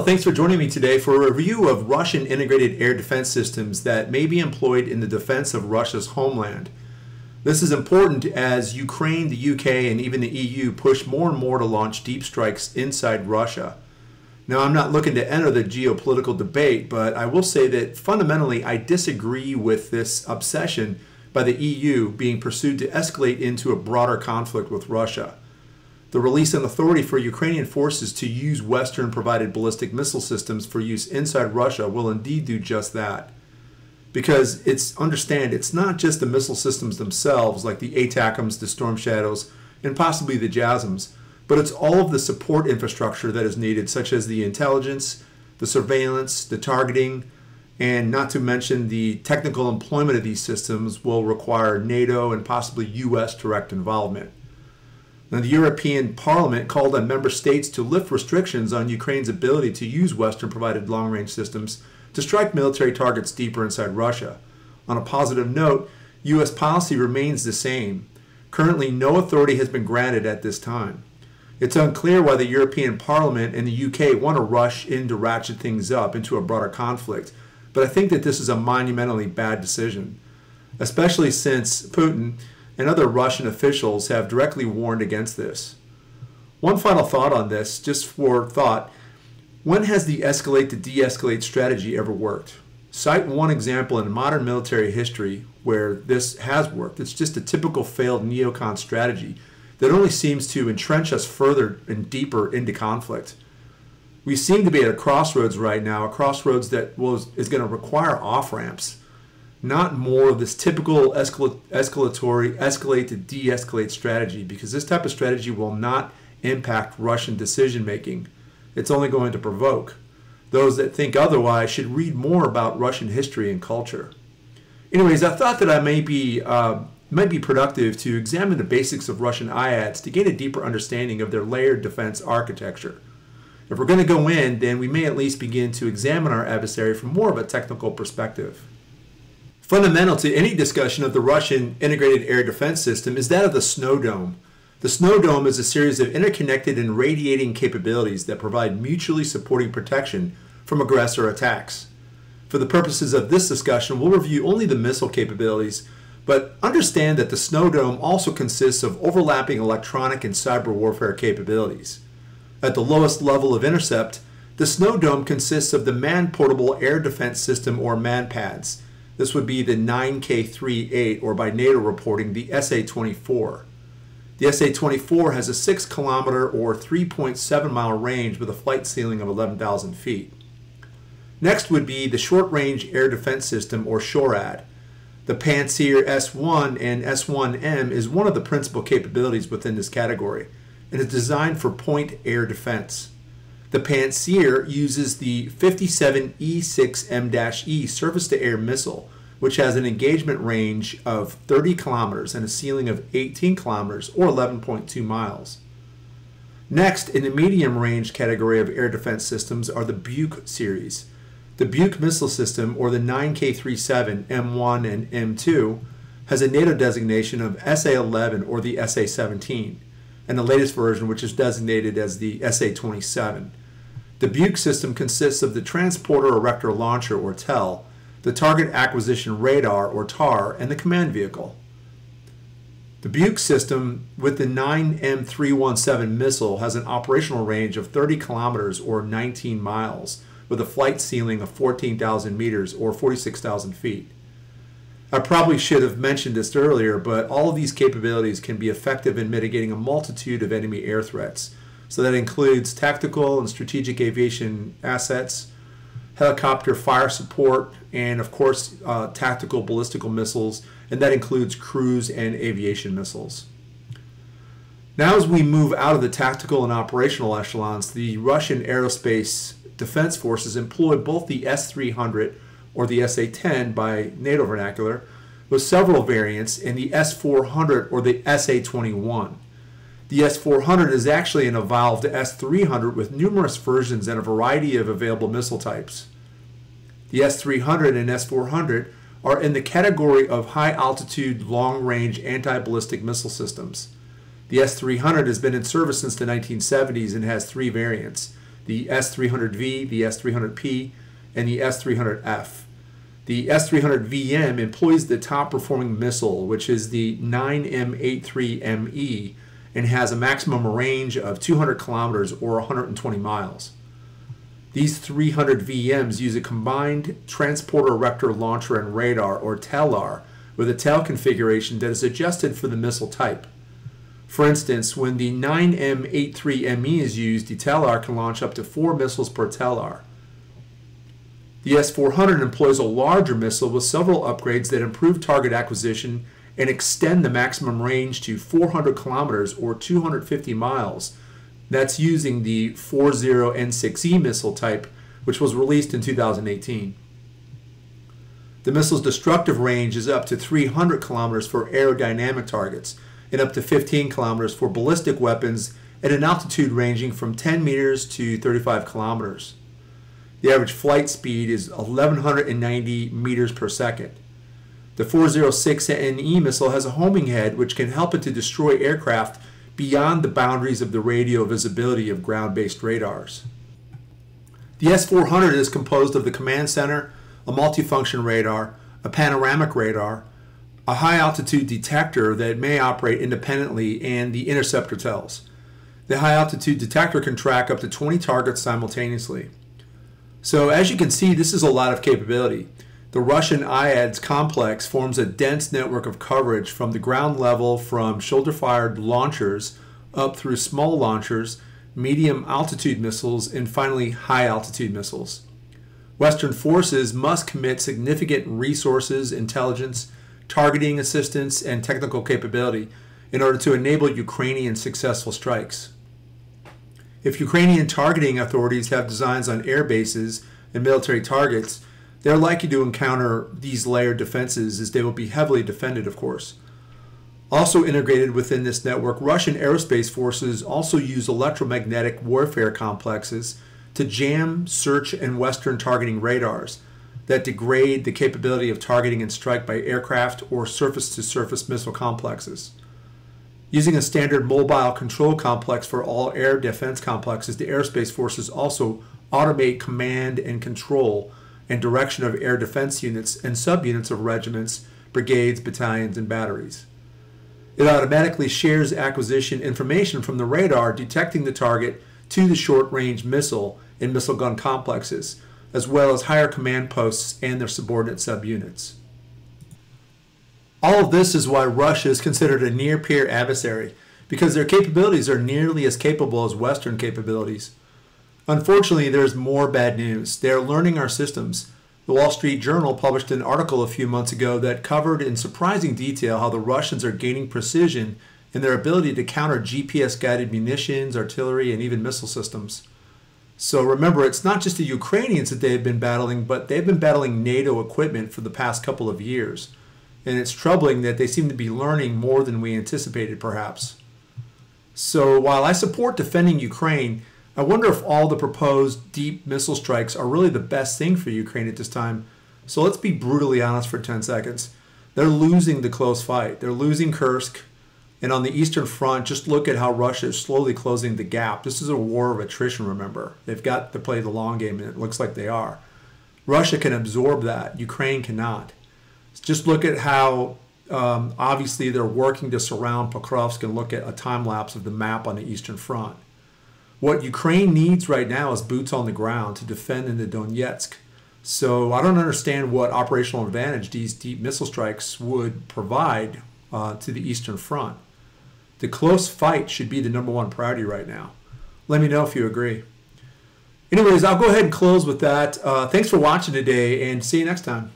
thanks for joining me today for a review of Russian integrated air defense systems that may be employed in the defense of Russia's homeland. This is important as Ukraine, the UK, and even the EU push more and more to launch deep strikes inside Russia. Now, I'm not looking to enter the geopolitical debate, but I will say that fundamentally I disagree with this obsession by the EU being pursued to escalate into a broader conflict with Russia. The release and authority for Ukrainian forces to use Western-provided ballistic missile systems for use inside Russia will indeed do just that. Because understand, it's not just the missile systems themselves, like the ATACMS, the Storm Shadows, and possibly the JASSMs, but it's all of the support infrastructure that is needed, such as the intelligence, the surveillance, the targeting, and not to mention the technical employment of these systems will require NATO and possibly US direct involvement. Now, the European Parliament called on member states to lift restrictions on Ukraine's ability to use Western-provided long-range systems to strike military targets deeper inside Russia. On a positive note, U.S. policy remains the same. Currently, no authority has been granted at this time. It's unclear why the European Parliament and the UK want to rush in to ratchet things up into a broader conflict, but I think that this is a monumentally bad decision, especially since Putin and other Russian officials have directly warned against this. One final thought on this, just for thought: when has the escalate to de-escalate strategy ever worked? Cite one example in modern military history where this has worked. It's just a typical failed neocon strategy that only seems to entrench us further and deeper into conflict. We seem to be at a crossroads right now, a crossroads that is going to require off-ramps, not more of this typical escalatory escalate to de-escalate strategy, because this type of strategy will not impact Russian decision making. It's only going to provoke. Those that think otherwise should read more about Russian history and culture. Anyways, I thought that I might be productive to examine the basics of Russian IADS to gain a deeper understanding of their layered defense architecture. If we're going to go in, then we may at least begin to examine our adversary from more of a technical perspective. Fundamental to any discussion of the Russian integrated air defense system is that of the snow dome. The snow dome is a series of interconnected and radiating capabilities that provide mutually supporting protection from aggressor attacks. For the purposes of this discussion, we'll review only the missile capabilities, but understand that the snow dome also consists of overlapping electronic and cyber warfare capabilities. At the lowest level of intercept, the snow dome consists of the Man-Portable Air Defense System, or MANPADS. This would be the 9K38, or by NATO reporting, the SA-24. The SA-24 has a 6-kilometer or 3.7-mile range with a flight ceiling of 11,000 feet. Next would be the Short Range Air Defense System, or SHORAD. The Pantsir S-1 and S-1M is one of the principal capabilities within this category, and is designed for point air defense. The Pantsir uses the 57E6M-E surface-to-air missile, which has an engagement range of 30 kilometers and a ceiling of 18 kilometers or 11.2 miles. Next, in the medium-range category of air defense systems are the Buk series. The Buk missile system, or the 9K37, M1, and M2, has a NATO designation of SA-11 or the SA-17, and the latest version, which is designated as the SA-27. The Buk system consists of the Transporter Erector Launcher, or TEL, the Target Acquisition Radar, or TAR, and the command vehicle. The Buk system with the 9M317 missile has an operational range of 30 kilometers or 19 miles, with a flight ceiling of 14,000 meters or 46,000 feet. I probably should have mentioned this earlier, but all of these capabilities can be effective in mitigating a multitude of enemy air threats. So that includes tactical and strategic aviation assets, helicopter fire support, and of course tactical ballistical missiles, and that includes cruise and aviation missiles. Now, as we move out of the tactical and operational echelons, the Russian aerospace defense forces employ both the S-300 or the SA-10 by NATO vernacular, with several variants, and the S-400 or the SA-21. The S-400 is actually an evolved S-300 with numerous versions and a variety of available missile types. The S-300 and S-400 are in the category of high-altitude, long-range anti-ballistic missile systems. The S-300 has been in service since the 1970s and has 3 variants: the S-300V, the S-300P, and the S-300F. The S-300VM employs the top-performing missile, which is the 9M83ME, and has a maximum range of 200 kilometers or 120 miles. These 300 VMs use a combined transporter erector launcher and radar, or TELAR, with a tail configuration that is adjusted for the missile type. For instance, when the 9M83ME is used, the TELAR can launch up to 4 missiles per TELAR. The S-400 employs a larger missile with several upgrades that improve target acquisition and extend the maximum range to 400 kilometers or 250 miles. That's using the 40N6E missile type, which was released in 2018. The missile's destructive range is up to 300 kilometers for aerodynamic targets and up to 15 kilometers for ballistic weapons at an altitude ranging from 10 meters to 35 kilometers. The average flight speed is 1,190 meters per second. The 406NE missile has a homing head which can help it to destroy aircraft beyond the boundaries of the radio visibility of ground-based radars. The S-400 is composed of the command center, a multifunction radar, a panoramic radar, a high-altitude detector that may operate independently, and the interceptor tails. The high-altitude detector can track up to 20 targets simultaneously. So as you can see, this is a lot of capability. The Russian IADS complex forms a dense network of coverage from the ground level, from shoulder-fired launchers up through small launchers, medium-altitude missiles, and finally high-altitude missiles. Western forces must commit significant resources, intelligence, targeting assistance, and technical capability in order to enable Ukrainian successful strikes. If Ukrainian targeting authorities have designs on air bases and military targets, they're likely to encounter these layered defenses, as they will be heavily defended, of course. Also integrated within this network, Russian aerospace forces also use electromagnetic warfare complexes to jam, search, and Western targeting radars that degrade the capability of targeting and strike by aircraft or surface-to-surface missile complexes. Using a standard mobile control complex for all air defense complexes, the aerospace forces also automate command and control and direction of air defense units and subunits of regiments, brigades, battalions, and batteries. It automatically shares acquisition information from the radar detecting the target to the short-range missile and missile gun complexes, as well as higher command posts and their subordinate subunits. All of this is why Russia is considered a near-peer adversary, because their capabilities are nearly as capable as Western capabilities. Unfortunately, there's more bad news. They are learning our systems. The Wall Street Journal published an article a few months ago that covered in surprising detail how the Russians are gaining precision in their ability to counter GPS-guided munitions, artillery, and even missile systems. So remember, it's not just the Ukrainians that they've been battling, but they've been battling NATO equipment for the past couple of years. And it's troubling that they seem to be learning more than we anticipated, perhaps. So while I support defending Ukraine, I wonder if all the proposed deep missile strikes are really the best thing for Ukraine at this time. So let's be brutally honest for 10 seconds. They're losing the close fight. They're losing Kursk. And on the Eastern Front, just look at how Russia is slowly closing the gap. This is a war of attrition, remember. They've got to play the long game, and it looks like they are. Russia can absorb that. Ukraine cannot. Just look at how obviously they're working to surround Pokrovsk, and look at a time lapse of the map on the Eastern Front. What Ukraine needs right now is boots on the ground to defend in the Donetsk. So I don't understand what operational advantage these deep missile strikes would provide to the Eastern Front. The close fight should be the #1 priority right now. Let me know if you agree. Anyways, I'll go ahead and close with that. Thanks for watching today, and see you next time.